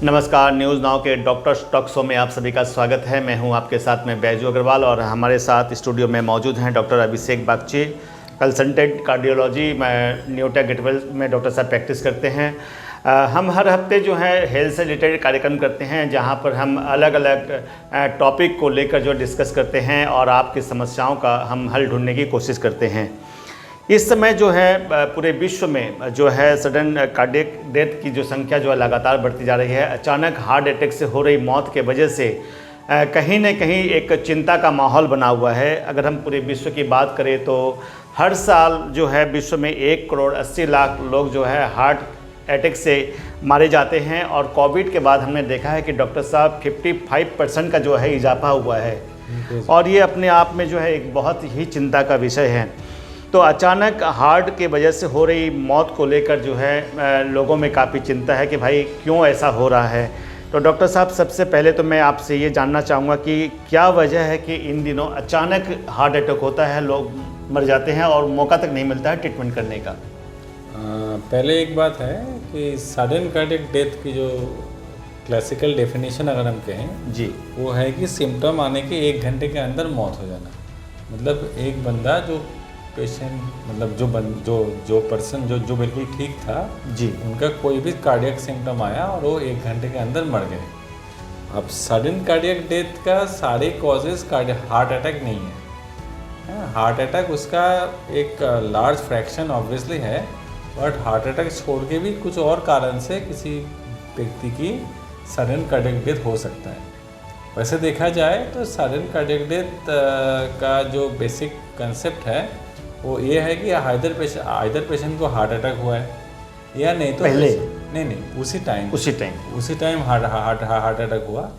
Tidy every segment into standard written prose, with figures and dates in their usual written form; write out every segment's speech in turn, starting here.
नमस्कार, news now के doctor talk show में आप सभी का स्वागत है। मैं हूं आपके साथ में बैजू अग्रवाल और हमारे साथ स्टूडियो में मौजूद हैं डॉक्टर अभिषेक बागची, कंसल्टेंट कार्डियोलॉजी में न्यूटेक गेटवेल में डॉक्टर साहब प्रैक्टिस करते हैं। हम हर हफ्ते जो है हेल्थ से रिलेटेड कार्यक्रम करते हैं, जहां पर हम अलग अलग टॉपिक को लेकर जो डिस्कस करते हैं और आपकी समस्याओं का हम हल ढूंढने की कोशिश करते हैं। इस समय जो है पूरे विश्व में जो है सडन कार्डियक डेथ की जो संख्या जो है लगातार बढ़ती जा रही है। अचानक हार्ट अटैक से हो रही मौत के वजह से कहीं न कहीं एक चिंता का माहौल बना हुआ है। अगर हम पूरे विश्व की बात करें तो हर साल जो है विश्व में 1,80,00,000 लोग जो है हार्ट अटैक से मारे जाते हैं और कोविड के बाद हमने देखा है कि डॉक्टर साहब 55% का जो है इजाफा हुआ है और ये अपने आप में जो है एक बहुत ही चिंता का विषय है। तो अचानक हार्ट के वजह से हो रही मौत को लेकर जो है लोगों में काफ़ी चिंता है कि भाई क्यों ऐसा हो रहा है। तो डॉक्टर साहब, सबसे पहले तो मैं आपसे ये जानना चाहूँगा कि क्या वजह है कि इन दिनों अचानक हार्ट अटैक होता है, लोग मर जाते हैं और मौका तक नहीं मिलता है ट्रीटमेंट करने का। पहले एक बात है कि सडन कार्डियक डेथ की जो क्लासिकल डेफिनेशन अगर हम कहें जी, वो है कि सिम्टम आने के 1 घंटे के अंदर मौत हो जाना। मतलब एक बंदा जो पेशेंट मतलब जो पर्सन जो बिल्कुल ठीक था जी, उनका कोई भी कार्डियक सिम्टम आया और वो 1 घंटे के अंदर मर गए। अब सडन कार्डियक डेथ का सारे कॉजेज हार्ट अटैक नहीं है। हार्ट अटैक उसका एक लार्ज फ्रैक्शन ऑब्वियसली है, बट हार्ट अटैक छोड़ के भी कुछ और कारण से किसी व्यक्ति की सडन कार्डियक डेथ हो सकता है। वैसे देखा जाए तो सडन कार्डियक डेथ का जो बेसिक कंसेप्ट है वो ये है कि आइदर पेशेंट को हार्ट अटैक हुआ है या नहीं तो पहले नहीं उसी टाइम हार्ट अटैक हुआ,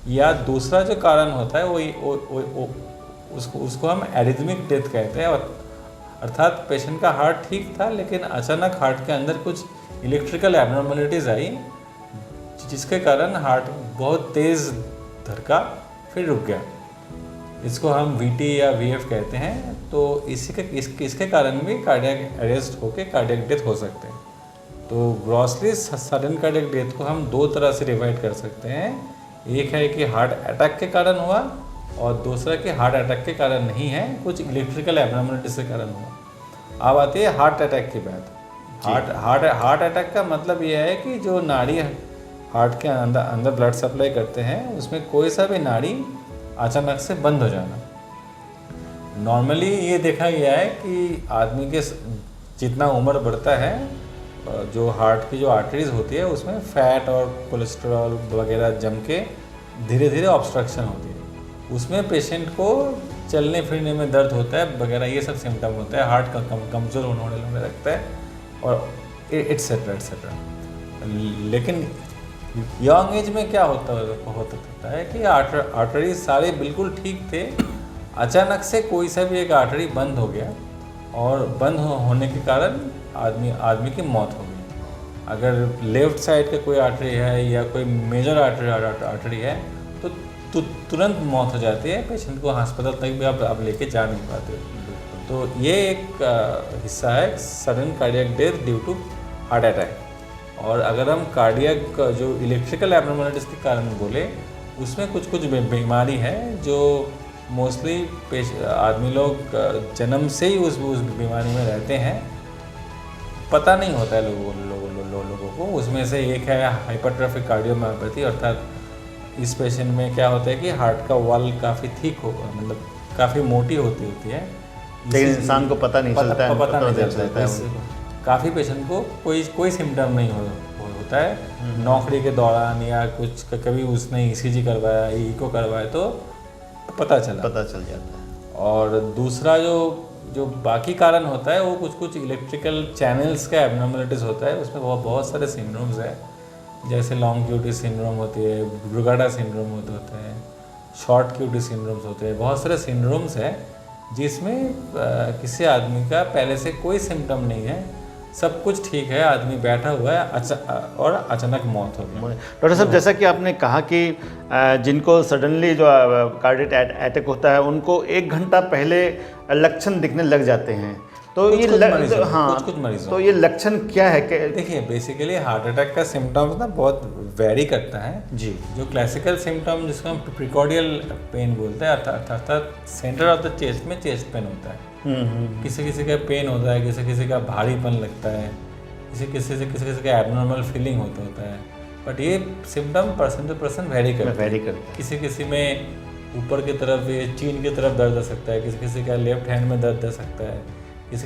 या दूसरा जो कारण होता है वो उसको हम एरिथमिक डेथ कहते हैं। अर्थात पेशेंट का हार्ट ठीक था लेकिन अचानक हार्ट के अंदर कुछ इलेक्ट्रिकल एबनॉर्मलिटीज़ आई जिसके कारण हार्ट बहुत तेज़ धड़का फिर रुक गया। इसको हम VT या VF कहते हैं। तो इसके कारण भी कार्डियक अरेस्ट होकर कार्डियक डेथ हो सकते हैं। तो ग्रॉसली सडन कार्डियक डेथ को हम 2 तरह से डिवाइड कर सकते हैं। एक है कि हार्ट अटैक के कारण हुआ और दूसरा कि हार्ट अटैक के कारण नहीं है, कुछ इलेक्ट्रिकल एबनॉर्मलिटीज के कारण हुआ। अब आती है हार्ट अटैक की बात। हार्ट अटैक का मतलब यह है कि जो नाड़ी हार्ट के अंदर ब्लड सप्लाई करते हैं उसमें कोई सा भी नाड़ी अचानक से बंद हो जाना। नॉर्मली ये देखा गया है कि आदमी के जितना उम्र बढ़ता है जो हार्ट की जो आर्टरीज होती है उसमें फैट और कोलेस्ट्रॉल वगैरह जम के धीरे धीरे ऑब्स्ट्रक्शन होती है। उसमें पेशेंट को चलने फिरने में दर्द होता है वगैरह, ये सब सिम्टम होता है। हार्ट का कमज़ोर होने लगता है और एट्सेट्रा। लेकिन यंग एज में क्या होता है कि आर्टरी सारे बिल्कुल ठीक थे, अचानक से कोई सा भी एक आर्टरी बंद हो गया और बंद होने के कारण आदमी की मौत हो गई। अगर लेफ़्ट साइड का कोई आर्टरी है या कोई मेजर आर्टरी है तो तुरंत मौत हो जाती है। पेशेंट को अस्पताल तक भी आप लेके जा नहीं पाते। तो ये एक हिस्सा है sudden cardiac death due to heart attack. और अगर हम कार्डियक जो इलेक्ट्रिकल एबनॉर्मलिटीज़ के कारण बोले, उसमें कुछ बीमारी है जो मोस्टली आदमी लोग जन्म से ही उस बीमारी में रहते हैं, पता नहीं होता है लोगों को। उसमें से एक है हाइपरट्रॉफिक कार्डियोमायोपैथी। अर्थात इस पेशेंट में क्या होता है कि हार्ट का वॉल काफ़ी थिक होगा, मतलब काफ़ी मोटी होती है, लेकिन इंसान को पता नहीं चलता है। काफ़ी पेशेंट को कोई सिम्टम नहीं होता है। नौकरी के दौरान या कुछ कभी उसने ECG करवाया, इको करवाया तो पता चल जाता है। और दूसरा जो बाकी कारण होता है वो कुछ इलेक्ट्रिकल चैनल्स का एबनॉर्मलिटीज़ होता है। उसमें बहुत सारे सिंड्रोम्स है, जैसे लॉन्ग क्यूटी सिंड्रोम होती है, ब्रुगाडा सिंड्रोम होता है, शॉर्ट क्यूटी सिंड्रोम्स होते हैं। बहुत सारे सिंड्रोम्स है जिसमें किसी आदमी का पहले से कोई सिम्टम नहीं है, सब कुछ ठीक है, आदमी बैठा हुआ है और अचानक मौत हो गई। डॉक्टर साहब, जैसा कि आपने कहा कि जिनको सडनली जो कार्डियक अटैक होता है उनको 1 घंटा पहले लक्षण दिखने लग जाते हैं, तो कुछ ये कुछ मरीजों में, हाँ, कुछ मरीजों तो ये लक्षण क्या है कि देखिए बेसिकली हार्ट अटैक का सिम्टम्स ना बहुत वेरी करता है। जी जो क्लासिकल सिम्टम जिसको हम प्रिकॉर्डियल पेन बोलते हैं, अर्थात सेंटर ऑफ द चेस्ट में चेस्ट पेन होता है। किसी किसी का पेन होता है, किसी किसी का भारीपन लगता है, किसी का एबनॉर्मल फीलिंग होता है। बट ये symptom person to person vary करता है। किसी में ऊपर की तरफ ये चीन की तरफ दर्द आ सकता है, किसी का लेफ्ट हैंड में दर्द आ सकता है,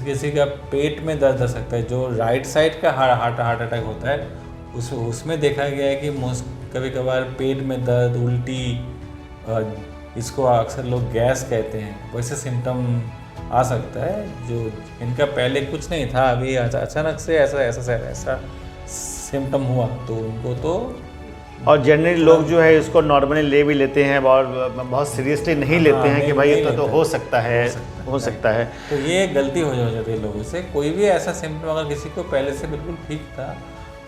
किसी का पेट में दर्द आ सकता है। जो राइट साइड का हार्ट अटैक होता है उसमें देखा गया है कि कभी कभार पेट में दर्द, उल्टी, इसको अक्सर लोग गैस कहते हैं, वैसे सिम्टम आ सकता है। जो इनका पहले कुछ नहीं था, अभी अचानक से ऐसा सिम्टम हुआ तो उनको तो, और जनरली लोग जो है इसको नॉर्मली ले भी लेते हैं और बहुत सीरियसली नहीं लेते हैं कि भाई ये तो हो सकता है। तो ये गलती हो जाती है लोगों से। कोई भी ऐसा सिम्टम अगर किसी को पहले से बिल्कुल ठीक था,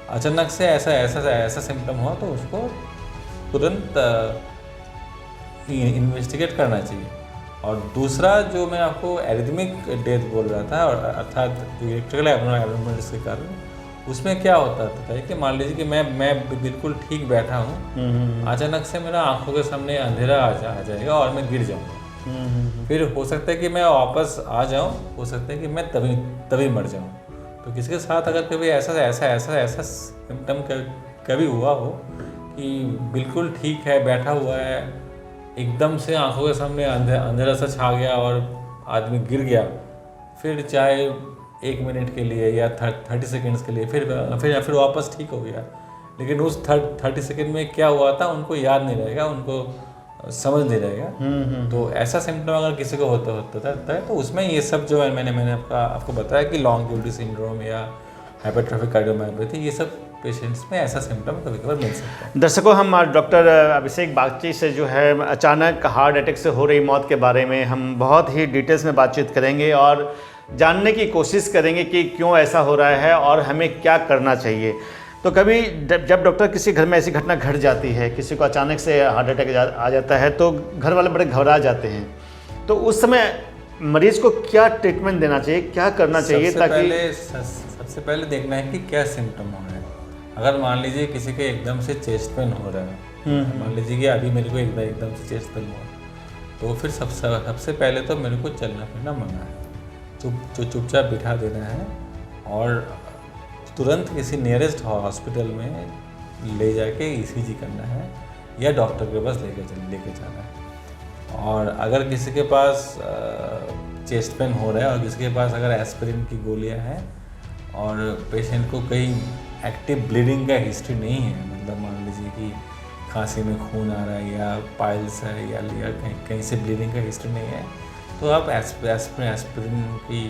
अचानक से ऐसा सिम्टम हुआ तो उसको तुरंत इन्वेस्टिगेट करना चाहिए। और दूसरा जो मैं आपको एरिथमिक डेथ बोल रहा था, और अर्थात जो इलेक्ट्रिकल एबनॉर्मलिटीज के कारण, उसमें क्या होता है कि मान लीजिए कि मैं बिल्कुल ठीक बैठा हूँ, अचानक से मेरा आंखों के सामने अंधेरा आ जाएगा और मैं गिर जाऊँगा। फिर हो सकता है कि मैं वापस आ जाऊँ, हो सकता है कि मैं तभी मर जाऊँ। तो किसी के साथ अगर कभी ऐसा सिम्टम कभी हुआ हो कि बिल्कुल ठीक है, बैठा हुआ है, एकदम से आंखों के सामने अंधेरा सा छा गया और आदमी गिर गया, फिर चाहे 1 मिनट के लिए या 30 सेकेंड्स के लिए फिर वापस ठीक हो गया, लेकिन उस 30 सेकेंड में क्या हुआ था उनको याद नहीं रहेगा, उनको समझ नहीं रहेगा। तो ऐसा सिम्टम अगर किसी को होता है तो उसमें ये सब जो है मैंने आपको बताया कि लॉन्ग क्यूटी सिंड्रोम या हाइपरट्रॉफिक कार्डियोमायोपैथी, ये सब पेशेंट्स में ऐसा सिम्टम कभी कभार मिल सकता है। दर्शकों, हम डॉक्टर अभिषेक बागची से जो है अचानक हार्ट अटैक से हो रही मौत के बारे में हम बहुत ही डिटेल्स में बातचीत करेंगे और जानने की कोशिश करेंगे कि क्यों ऐसा हो रहा है और हमें क्या करना चाहिए। तो कभी जब डॉक्टर किसी घर में ऐसी घटना घट जाती है, किसी को अचानक से हार्ट अटैक आ जाता है, तो घर वाले बड़े घबरा जाते हैं, तो उस समय मरीज को क्या ट्रीटमेंट देना चाहिए, क्या करना चाहिए? ताकि सबसे पहले देखना है कि क्या सिम्टम हो रहा है। अगर मान लीजिए किसी के एकदम से चेस्ट पेन हो रहा है, मान लीजिए कि अभी मेरे को एकदम से चेस्ट पेन हुआ, तो फिर सबसे पहले तो मेरे को चलना फिरना मना है, चुपचाप बिठा देना है और तुरंत किसी नियरेस्ट हॉस्पिटल में ले जाके ECG करना है या डॉक्टर के पास लेके जाना है। और अगर किसी के पास चेस्ट पेन हो रहा है और किसी के पास अगर एस्पिरिन की गोलियां हैं और पेशेंट को कहीं एक्टिव ब्लीडिंग का हिस्ट्री नहीं है, मतलब मान लीजिए कि खांसी में खून आ रहा है या पाइल्स है या कहीं से ब्लीडिंग का हिस्ट्री नहीं है, तो आप एस्पिरिन की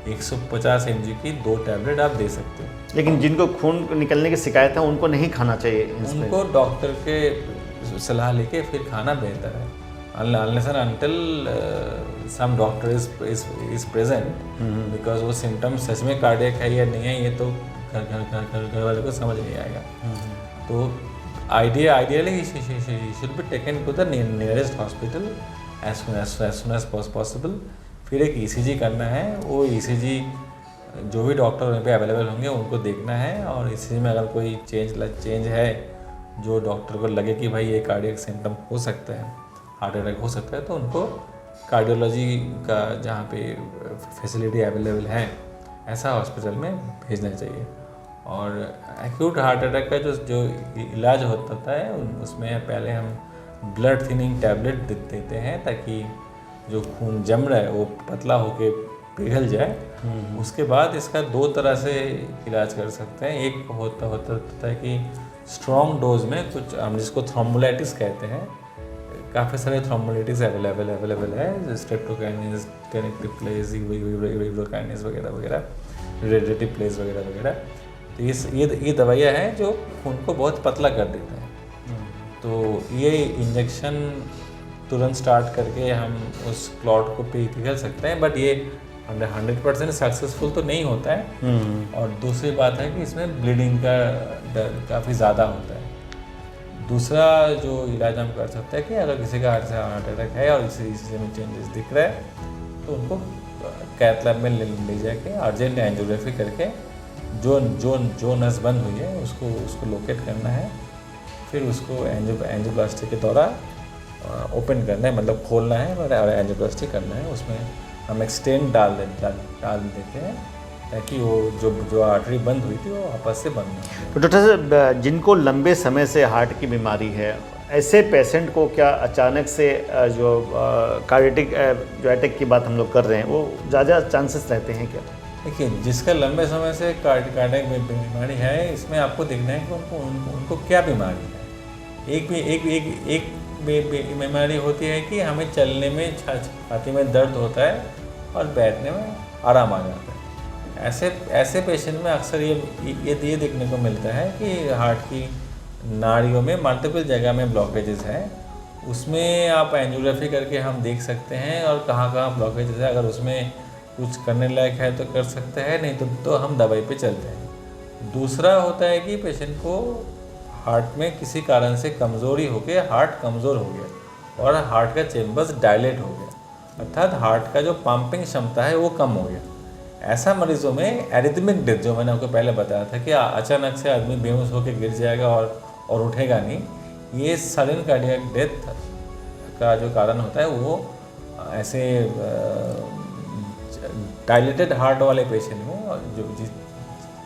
150 mg की 2 टैबलेट आप दे सकते हो। लेकिन जिनको खून निकलने की शिकायत है उनको नहीं खाना चाहिए, उनको डॉक्टर के सलाह लेके फिर खाना बेहतर है। Unless and until some doctor is present, because वो सिम्टम सच में कार्डियक है या नहीं है ये तो घर वाले को समझ नहीं आएगा। तो ideally should be taken to the nearest hospital as soon as possible। फिर एक ECG करना है, वो ECG जो भी डॉक्टर वहाँ पे अवेलेबल होंगे उनको देखना है, और ECG में अगर कोई चेंज है जो डॉक्टर को लगे कि भाई ये कार्डियक सिम्टम हो सकता है, हार्ट अटैक हो सकता है, तो उनको कार्डियोलॉजी का जहाँ पे फैसिलिटी अवेलेबल है ऐसा हॉस्पिटल में भेजना चाहिए। और एक्यूट हार्ट अटैक का जो इलाज होता है उसमें पहले हम ब्लड थिनिंग टैबलेट देते हैं ताकि जो खून जम रहा है वो पतला होके पिघल जाए। उसके बाद इसका 2 तरह से इलाज कर सकते हैं। एक होता है कि स्ट्रॉन्ग डोज में कुछ हम जिसको थ्रोम्बोलाइटिस कहते हैं, काफ़ी सारे थ्रोम्बोलाइटिस अवेलेबल है, स्ट्रेप्टोकाइनेस, टेनेक्टिप्लेज, इब्रोकाइनेस वगैरह, रेडिटिप्लेज वगैरह। तो ये दवाइयाँ हैं जो खून को बहुत पतला कर देते हैं। तो ये इंजेक्शन तुरंत स्टार्ट करके हम उस क्लॉट को पिघल सकते हैं, बट ये 100% सक्सेसफुल तो नहीं होता है। और दूसरी बात है कि इसमें ब्लीडिंग का डर काफ़ी ज़्यादा होता है। दूसरा जो इलाज हम कर सकते हैं कि अगर किसी का हार्ट अटैक है और इसी में चेंजेस दिख रहा है तो उनको कैथ लैब में ले जाके अर्जेंट एंजियोग्राफी करके जो नस बंद हुई है उसको लोकेट करना है, फिर उसको एंजियोप्लास्टी के द्वारा ओपन करना है, मतलब खोलना है और एंजियोप्लास्टी करना है। उसमें हम एक स्टेंट डाल देते हैं ताकि वो जो आर्टरी बंद हुई थी वो वापस से बंद हो। तो डॉक्टर साहब, जिनको लंबे समय से हार्ट की बीमारी है, ऐसे पेशेंट को क्या अचानक से जो कार्डियटिक जो अटैक की बात हम लोग कर रहे हैं, वो ज़्यादा चांसेस रहते हैं क्या? देखिए, जिसका लंबे समय से कार्डियक बीमारी है, इसमें आपको देखना है कि उनको क्या बीमारी है। एक बीमारी होती है कि हमें चलने में छाती में दर्द होता है और बैठने में आराम आ जाता है। ऐसे पेशेंट में अक्सर ये देखने को मिलता है कि हार्ट की नाड़ियों में मल्टीपल जगह में ब्लॉकेजेस हैं। उसमें आप एंजियोग्राफी करके हम देख सकते हैं और कहाँ ब्लॉकेजेस है। अगर उसमें कुछ करने लायक है तो कर सकते हैं, नहीं तो हम दवाई पे चलते हैं। दूसरा होता है कि पेशेंट को हार्ट में किसी कारण से कमज़ोरी हो गई, हार्ट कमज़ोर हो गया और हार्ट का चेम्बर्स डायलेट हो गया, अर्थात हार्ट का जो पंपिंग क्षमता है वो कम हो गया। ऐसा मरीजों में एरिथमिक डेथ, जो मैंने आपको पहले बताया था कि अचानक से आदमी बेहोश होकर गिर जाएगा और उठेगा नहीं, ये सडन कार्डियक डेथ का जो कारण होता है वो ऐसे डायलेटेड हार्ट वाले पेशेंट में, और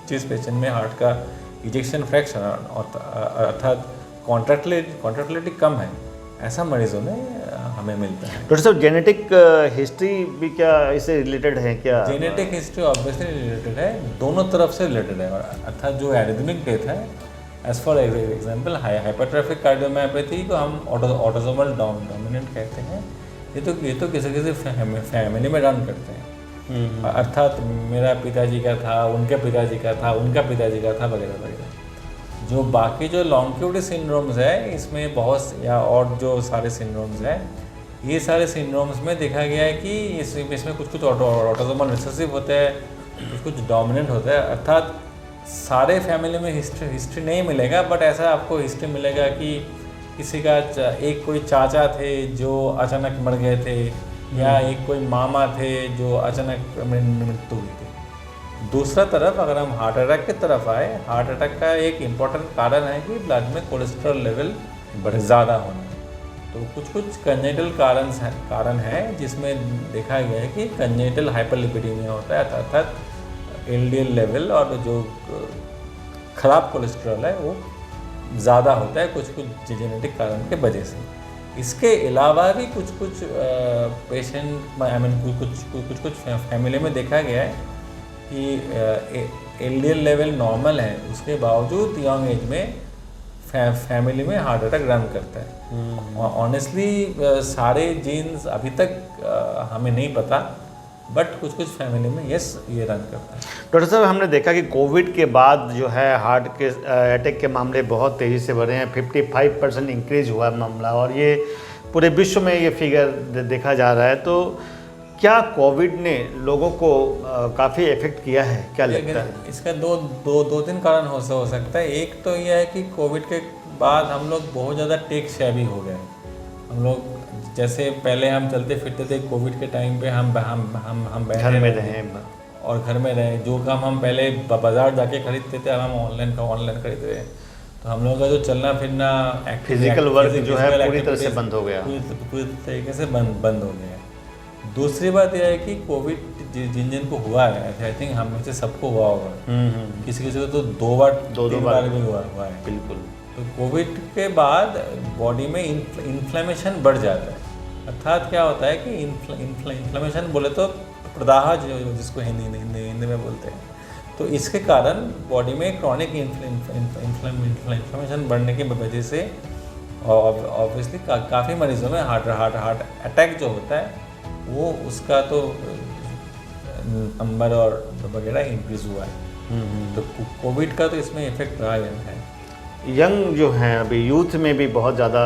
जिस पेशेंट में हार्ट का इजेक्शन फ्रैक्शन अर्थात कॉन्ट्रैक्टिलिटी कम है, ऐसा मरीजों में हमें मिलता है। डॉक्टर साहब, जेनेटिक हिस्ट्री भी क्या इससे रिलेटेड है क्या? जेनेटिक हिस्ट्री ऑब्वियसली रिलेटेड है, दोनों तरफ से रिलेटेड है। अर्थात जो एरिथमिक डेथ है, as for example hypertrophic cardiomyopathy को हम ऑटोसोमल डोमिनेंट कहते हैं। ये तो किसी फैमिली में रन करते हैं। अर्थात मेरा पिताजी का था, उनके पिताजी का था, उनका पिताजी का था, वगैरह वगैरह। जो बाकी जो लॉन्गिट्यूडिनल सिंड्रोम्स है, इसमें बहुत या और जो सारे सिंड्रोम्स हैं, ये सारे सिंड्रोम्स में देखा गया है कि इसमें कुछ ऑटोसोमल रिसेसिव होता है, कुछ डोमिनेंट होता है। अर्थात सारे फैमिली में हिस्ट्री नहीं मिलेगा, बट ऐसा आपको हिस्ट्री मिलेगा कि किसी का एक कोई चाचा थे जो अचानक मर गए थे, या एक कोई मामा थे जो अचानक मृत्यु हुई थी। दूसरा तरफ अगर हम हार्ट अटैक की तरफ आए, हार्ट अटैक का एक इम्पॉर्टेंट कारण है कि ब्लड में कोलेस्ट्रॉल लेवल ज़्यादा होना। तो कुछ कंजेनिटल कारण है जिसमें देखा गया है कि कंजेनिटल हाइपरलिपिडीमिया होता है, अर्थात एलडीएल लेवल और जो खराब कोलेस्ट्रॉल है वो ज़्यादा होता है कुछ जेनेटिक कारण के वजह से। इसके अलावा भी कुछ पेशेंट कुछ फैमिली में देखा गया है कि एलडीएल लेवल नॉर्मल है, उसके बावजूद यंग एज में फैमिली में हार्ट अटैक रन करता है। ऑनेस्टली सारे जीन्स अभी तक हमें नहीं पता, बट कुछ फैमिली में ये रन करता है। डॉक्टर साहब, हमने देखा कि कोविड के बाद जो है हार्ट के अटैक के मामले बहुत तेज़ी से बढ़े हैं, 55% इंक्रीज हुआ है मामला, और ये पूरे विश्व में ये फिगर देखा जा रहा है। तो क्या कोविड ने लोगों को काफ़ी इफेक्ट किया है, क्या लगता है? इसका दो तीन कारण हो सकता है। एक तो यह है कि कोविड के बाद हम लोग बहुत ज़्यादा टेक सेवी हो गए। हम लोग जैसे पहले हम चलते फिरते थे, कोविड के टाइम पे हम घर में रहे और घर में रहे। जो काम हम पहले बाजार जाके खरीदते थे, अब हम ऑनलाइन खरीद रहे हैं। तो हम लोगों का जो चलना फिरना फिजिकल वर्क जो है पूरी तरह से बंद हो गया, पूरी तरीके से बंद हो गया। दूसरी बात यह है कि कोविड जिन को हुआ है, आई थिंक हम में से सबको हुआ होगा, किसी को तो दो बार भी हुआ है। बिल्कुल। तो कोविड के बाद बॉडी में इन्फ्लेमेशन बढ़ जाता है। अर्थात क्या होता है कि इन्फ्लेमेशन बोले तो प्रदाह जिसको हिंदी में बोलते हैं। तो इसके कारण बॉडी में क्रॉनिक इन्फ्लेमेशन बढ़ने की वजह से ऑब्वियसली काफ़ी मरीजों में हार्ट अटैक जो होता है वो उसका तो नंबर और वगैरह इंक्रीज हुआ है। तो कोविड का तो इसमें इफेक्ट रहा है। यंग जो हैं अभी यूथ में भी बहुत ज़्यादा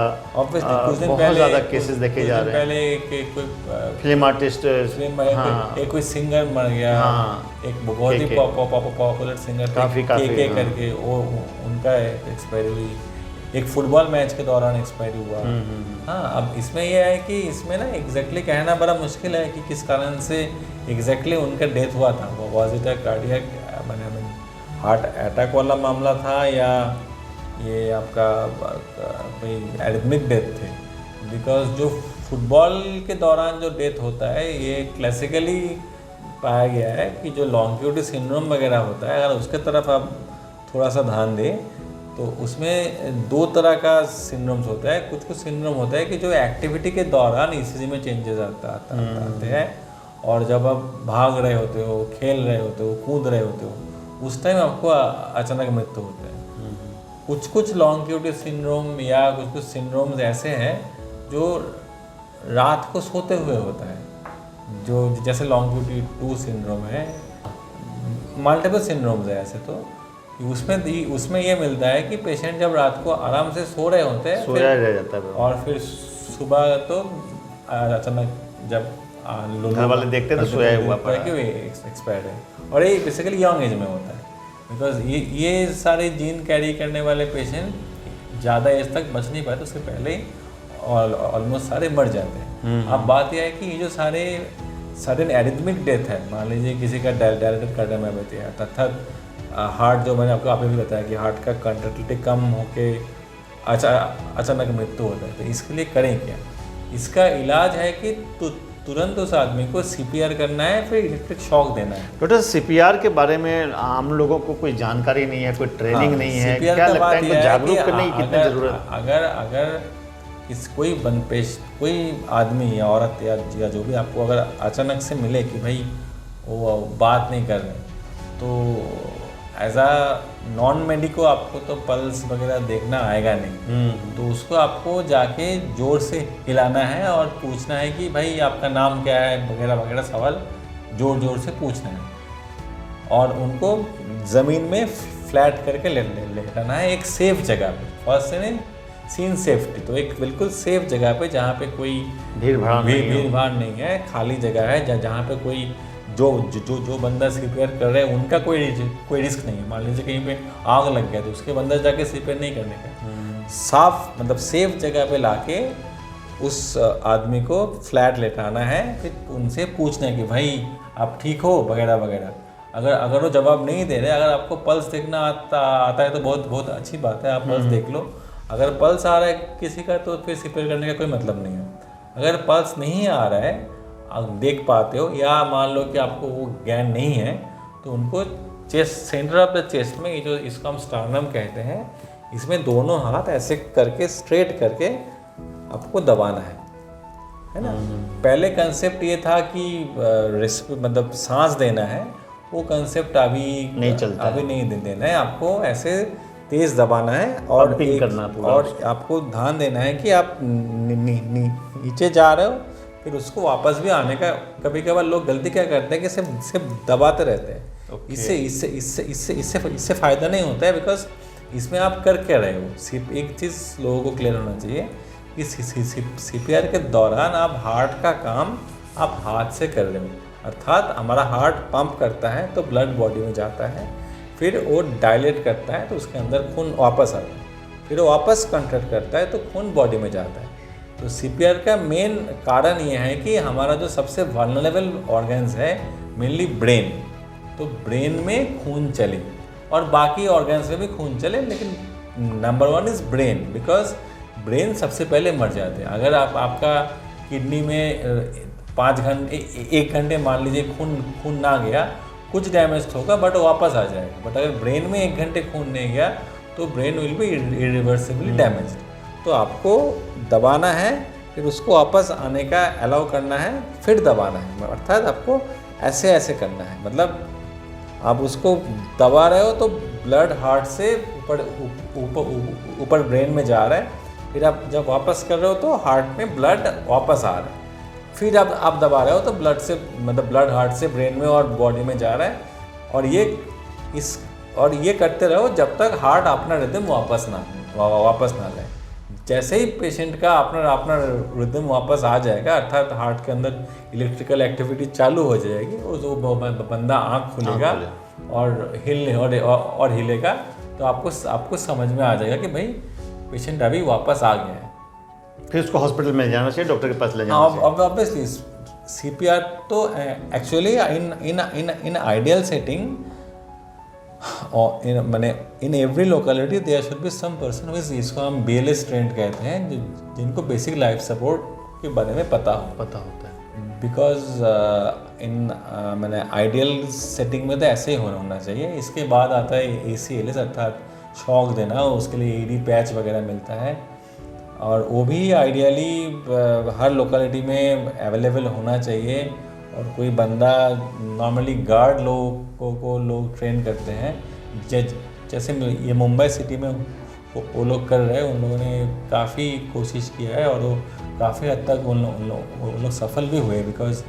केसेस देखे जा रहे हैं। पहले कोई फिल्म आर्टिस्ट, एक कोई सिंगर मर गया, एक बहुत ही पॉपुलर सिंगर काफ़ी करके वो उनका एक्सपायरी हुई। एक फुटबॉल मैच के दौरान एक्सपायरी हुआ। हाँ, अब इसमें यह है कि इसमें ना एग्जैक्टली कहना बड़ा मुश्किल है कि किस कारण से एग्जैक्टली उनका डेथ हुआ था। Was it a cardiac heart attack वाला मामला था या ये आपका कोई एरिथमिक डेथ थे? बिकॉज जो फुटबॉल के दौरान जो डेथ होता है ये क्लासिकली पाया गया है कि जो लॉन्गिट्यूड सिंड्रोम वगैरह होता है, अगर उसके तरफ आप थोड़ा सा ध्यान दें तो उसमें दो तरह का सिंड्रोम्स होता है। कुछ सिंड्रोम होता है कि जो एक्टिविटी के दौरान ईसीजी में चेंजेस आते हैं, और जब आप भाग रहे होते हो, खेल रहे होते हो, कूद रहे होते हो, उस टाइम आपको अचानक मृत्यु होता है। कुछ लॉन्गिट्यूड सिंड्रोम या कुछ सिंड्रोम्स ऐसे हैं जो रात को सोते हुए होता है, जो जैसे लॉन्गिट्यूड 2 सिंड्रोम है, मल्टीपल सिंड्रोम्स है ऐसे। तो उसमें ये मिलता है कि पेशेंट जब रात को आराम से सो रहे होते हैं, सोया रह जाता है, और फिर सुबह तो अचानक जब घर वाले देखते हैं तो सोया हुआ पड़ा है, एक्सपायर्ड है। और ये बेसिकली यंग एज में होता है, बिकॉज ये सारे जीन कैरी करने वाले पेशेंट ज़्यादा एज तक बच नहीं पाते, उसके पहले ही ऑलमोस्ट सारे मर जाते हैं। अब बात यह है कि ये जो सारे सडन एरिथमिक डेथ है, मान लीजिए किसी का डायलेटेड कार्डियोमायोपैथी है, अर्थात हार्ट जो मैंने आपको भी बताया कि हार्ट का कंट्रैक्टिलिटी कम होके अचानक मृत्यु होता है, तो इसके लिए करें क्या? इसका इलाज है कि तुरंत उस आदमी को सीपीआर करना है, फिर इलेक्ट्रिक शॉक देना है। डॉक्टर, सीपीआर के बारे में आम लोगों को कोई जानकारी नहीं है, कोई ट्रेनिंग नहीं है, क्या लगता है इनको जागरूक करने की कितनी जरूरत? अगर कोई आदमी या औरत या जो भी आपको अगर अचानक से मिले कि भाई वो बात नहीं कर रहे, तो एज अ नॉन मेडिको आपको तो पल्स वगैरह देखना आएगा नहीं, तो उसको आपको जाके जोर से हिलाना है और पूछना है कि भाई आपका नाम क्या है वगैरह वगैरह सवाल जोर से पूछना है, और उनको ज़मीन में फ्लैट करके लेटाना है एक सेफ जगह पे। फर्स्ट सीन सेफ्टी, तो एक बिल्कुल सेफ जगह पे जहाँ पे कोई भीड़ भाड़ नहीं है, खाली जगह है जहाँ पे कोई जो बंदा सीपीआर कर रहे हैं उनका कोई रिस्क नहीं है। मान लीजिए कहीं पे आग लग गया तो उसके बंदा जाके सीपीआर नहीं करने का, साफ मतलब सेफ जगह पे लाके उस आदमी को फ्लैट लेटाना है, फिर उनसे पूछना है कि भाई आप ठीक हो वगैरह वगैरह। अगर वो जवाब नहीं दे रहे, अगर आपको पल्स देखना आता है तो बहुत अच्छी बात है, आप पल्स देख लो। अगर पल्स आ रहा है किसी का तो फिर सीपीआर करने का कोई मतलब नहीं है। अगर पल्स नहीं आ रहा है, आप देख पाते हो, या मान लो कि आपको वो ज्ञान नहीं है, तो उनको chest, centre of the chest में, ये जो इसको हम स्टार्नम कहते हैं, इसमें दोनों हाथ ऐसे करके स्ट्रेट करके आपको दबाना है ना। पहले कंसेप्ट ये था कि मतलब सांस देना है, वो कंसेप्ट अभी नहीं चलता, अभी नहीं देना है, आपको ऐसे तेज दबाना है और करना पूरा, और आपको ध्यान देना है कि आप नीचे जा रहे हो, फिर उसको वापस भी आने का। कभी कभार लोग गलती क्या करते हैं कि सिर्फ दबाते रहते हैं। इससे फ़ायदा नहीं होता है, बिकॉज इसमें आप कर क्या रहे हो। सिर्फ एक चीज़ लोगों को क्लियर होना चाहिए कि सीपीआर के दौरान आप हार्ट का काम आप हाथ से कर रहे हो, अर्थात हमारा हार्ट पंप करता है तो ब्लड बॉडी में जाता है, फिर वो डायलेट करता है तो उसके अंदर खून वापस आता है, फिर वो वापस कंट्रैक्ट करता है तो खून बॉडी में जाता है। तो सीपीआर का मेन कारण ये है कि हमारा जो सबसे वल्नरेबल ऑर्गन्स है, मेनली ब्रेन, तो ब्रेन में खून चले और बाकी ऑर्गन्स में भी खून चले, लेकिन number 1 is brain, because brain सबसे पहले मर जाते हैं। अगर आपका किडनी में 1 घंटे मान लीजिए खून ना गया, कुछ डैमेज होगा बट वापस आ जाएगा। बट अगर ब्रेन में 1 घंटे खून नहीं गया तो brain will be irreversibly damaged. तो आपको दबाना है, फिर उसको वापस आने का अलाउ करना है, फिर दबाना है, अर्थात आपको ऐसे करना है। मतलब आप उसको दबा रहे हो तो ब्लड हार्ट से ऊपर ब्रेन में जा रहा है, फिर आप जब वापस कर रहे हो तो हार्ट में ब्लड वापस आ रहा है, फिर आप दबा रहे हो तो ब्लड हार्ट से ब्रेन में और बॉडी में जा रहा है, और ये करते रहो जब तक हार्ट अपना रिदम वापस ना ले। जैसे ही पेशेंट का अपना रिदम वापस आ जाएगा, अर्थात हार्ट के अंदर इलेक्ट्रिकल एक्टिविटी चालू हो जाएगी, वो बंदा आँख खुलेगा और हिलेगा, तो आपको समझ में आ जाएगा कि भाई पेशेंट अभी वापस आ गया है। फिर उसको हॉस्पिटल में जाना चाहिए, डॉक्टर के पास ले जाना चाहिए। ऑब्वियसली CPR तो एक्चुअली इन आइडियल सेटिंग और in every locality there should be some person who is, इसको हम BLS ट्रेंड कहते हैं, जिनको बेसिक लाइफ सपोर्ट के बारे में पता होता है। बिकॉज मैंने आइडियल सेटिंग में तो ऐसे ही होना चाहिए। इसके बाद आता है ACLS अर्थात शॉक देना, उसके लिए ED पैच वगैरह मिलता है, और वो भी आइडियली हर लोकेलिटी में अवेलेबल होना चाहिए। और कोई बंदा नॉर्मली गार्ड लोगों को लोग ट्रेन करते हैं, जैसे ये मुंबई सिटी में वो लोग कर रहे हैं। उन लोगों ने काफ़ी कोशिश किया है और वो काफ़ी हद तक उन लोग सफल भी हुए। बिकॉज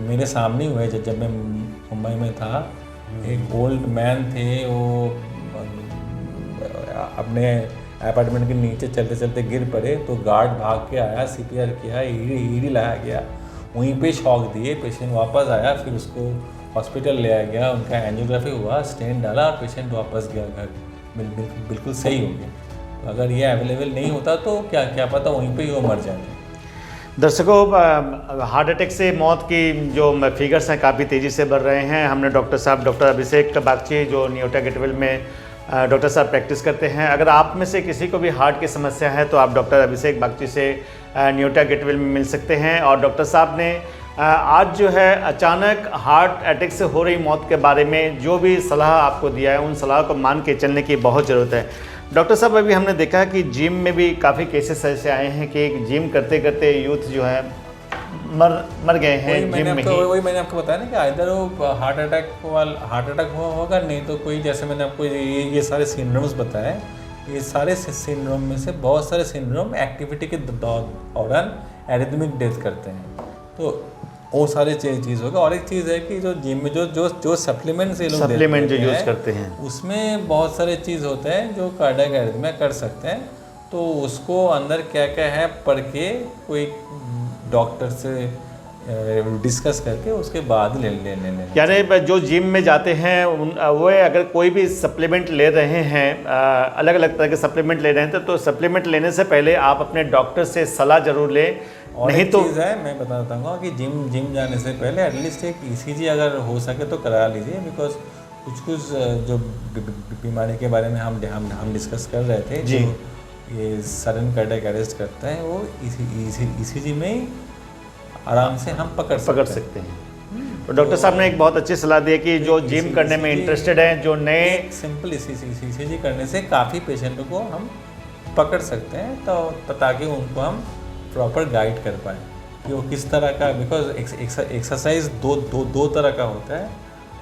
मेरे सामने हुए जब मैं मुंबई में था, एक ओल्ड मैन थे, वो अपने अपार्टमेंट के नीचे चलते चलते गिर पड़े, तो गार्ड भाग के आया, CPR किया, ED लाया गया, वहीं पे शॉक दिए, पेशेंट वापस आया, फिर उसको हॉस्पिटल ले आया गया, उनका एंजियोग्राफी हुआ, स्टेंट डाला और पेशेंट वापस गया घर, बिल्कुल सही हो गया। तो अगर ये अवेलेबल नहीं होता तो क्या पता वहीं पे ही वो मर जाते। दर्शकों, हार्ट अटैक से मौत की जो फिगर्स हैं काफ़ी तेज़ी से बढ़ रहे हैं। हमने डॉक्टर अभिषेक बागची, जो न्योटा गेटवेल में डॉक्टर साहब प्रैक्टिस करते हैं। अगर आप में से किसी को भी हार्ट की समस्या है तो आप डॉक्टर अभिषेक बागची से न्योटा गेटवेल में मिल सकते हैं। और डॉक्टर साहब ने आज जो है अचानक हार्ट अटैक से हो रही मौत के बारे में जो भी सलाह आपको दिया है, उन सलाह को मान के चलने की बहुत ज़रूरत है। डॉक्टर साहब, अभी हमने देखा कि जिम में भी काफ़ी केसेस ऐसे आए हैं कि जिम करते करते यूथ जो है मर गए हैं जिम में ही। वही मैंने आपको बताया ना कि आइदर वो हार्ट अटैक हुआ होगा, नहीं तो कोई, जैसे मैंने आपको ये सारे सिंड्रोम्स बताए, ये सारे सिंड्रोम में से बहुत सारे सिंड्रोम एक्टिविटी के दौरान एरिथमिक डेथ करते हैं। तो वो सारे चीज़ होगा। और एक चीज़ है कि जो जिम में जो सप्लीमेंट्स ये लोग सप्लीमेंट जो यूज़ करते हैं, उसमें बहुत सारे चीज़ होते हैं जो कार्डियक एरिथमिया कर सकते हैं। तो उसको अंदर क्या क्या है पढ़ के कोई डॉक्टर से डिस्कस करके उसके बाद ले यानी जो जिम में जाते हैं वो अगर कोई भी सप्लीमेंट ले रहे हैं, अलग अलग तरह के सप्लीमेंट ले रहे हैं, तो सप्लीमेंट लेने से पहले आप अपने डॉक्टर से सलाह जरूर लें। और नहीं तो चीज़ है, मैं बताता हूँ कि जिम जाने से पहले एटलीस्ट एक ECG अगर हो सके तो करा लीजिए। बिकॉज कुछ जो बीमारी के बारे में हम डिस्कस कर रहे थे, जी, जो ये सडन कार्डियक अरेस्ट करता है, वो ECG में ही आराम से हम पकड़ सकते हैं। तो डॉक्टर साहब ने एक बहुत अच्छी सलाह दी है कि जो जिम करने में इंटरेस्टेड हैं, जो नए सिंपल ECG करने से काफ़ी पेशेंटों को हम पकड़ सकते हैं, तो ताकि उनको हम प्रॉपर गाइड कर पाए कि वो किस तरह का। बिकॉज एक्सरसाइज दो तरह का होता है,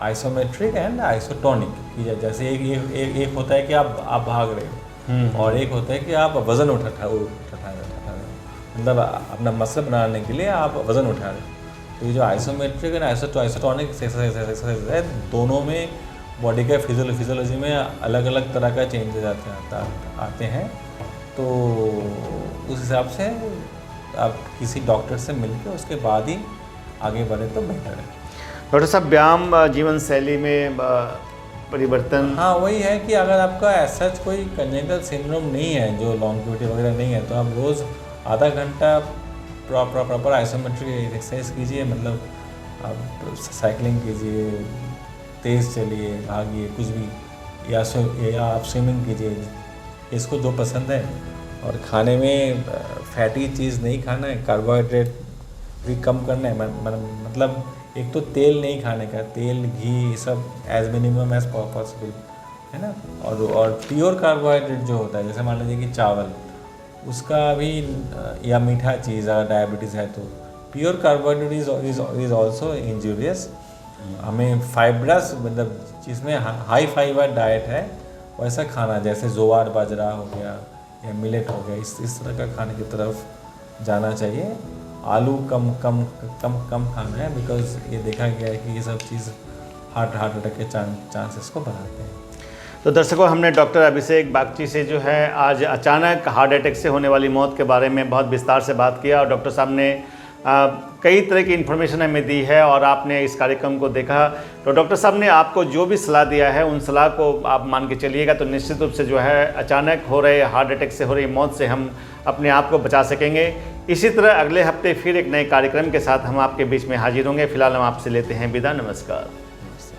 आइसोमेट्रिक एंड आइसोटोनिक। जैसे एक होता है कि आप भाग रहे हो, और एक होता है कि आप वज़न उठा रहे हो, मतलब अपना मसल बनाने के लिए आप वज़न उठा रहे हो। तो ये जो आइसोमेट्रिक एंड आइसोटोनिक एक्सरसाइज है, दोनों में बॉडी के फिजियोलॉजी में अलग अलग तरह का चेंजेस आते हैं। तो उस हिसाब से आप किसी डॉक्टर से मिलकर उसके बाद ही आगे बढ़े तो बेहतर है। डॉक्टर साहब, व्यायाम जीवन शैली में परिवर्तन, हाँ वही है कि अगर आपका ऐसा कोई कंजेनिटल सिंड्रोम नहीं है, जो लॉन्गेविटी वगैरह नहीं है, तो आप रोज़ आधा घंटा प्रॉपर आइसोमेट्रिक एक्सरसाइज कीजिए। मतलब आप साइकिलिंग कीजिए, तेज़ चलिए, भागिए, कुछ भी, या आप स्विमिंग कीजिए, इसको जो पसंद है। और खाने में फैटी चीज़ नहीं खाना है, कार्बोहाइड्रेट भी कम करना है। मतलब एक तो तेल नहीं खाने का, तेल घी सब एज मिनिमम एज पॉसिबल, है ना। और प्योर कार्बोहाइड्रेट जो होता है, जैसे मान लीजिए कि चावल, उसका भी, या मीठा चीज़, अगर डायबिटीज़ है तो pure carbohydrate is also injurious. हमें फाइब्रस, मतलब जिसमें हाई फाइबर डाइट है, वैसा खाना, जैसे जोआर बाजरा हो गया या मिलेट हो गया, इस तरह का खाने की तरफ जाना चाहिए। आलू कम खाना है, बिकॉज ये देखा गया है कि ये सब चीज़ हार्ट अटैक के चांसेस को बढ़ाते हैं। तो दर्शकों, हमने डॉक्टर अभिषेक बागची से जो है आज अचानक हार्ट अटैक से होने वाली मौत के बारे में बहुत विस्तार से बात किया। और डॉक्टर साहब ने कई तरह की इन्फॉर्मेशन हमें दी है और आपने इस कार्यक्रम को देखा। तो डॉक्टर साहब ने आपको जो भी सलाह दिया है उन सलाह को आप मान के चलिएगा तो निश्चित रूप से जो है अचानक हो रहे हार्ट अटैक से हो रही मौत से हम अपने आप को बचा सकेंगे। इसी तरह अगले हफ्ते फिर एक नए कार्यक्रम के साथ हम आपके बीच में हाजिर होंगे। फिलहाल हम आपसे लेते हैं विदा। नमस्कार।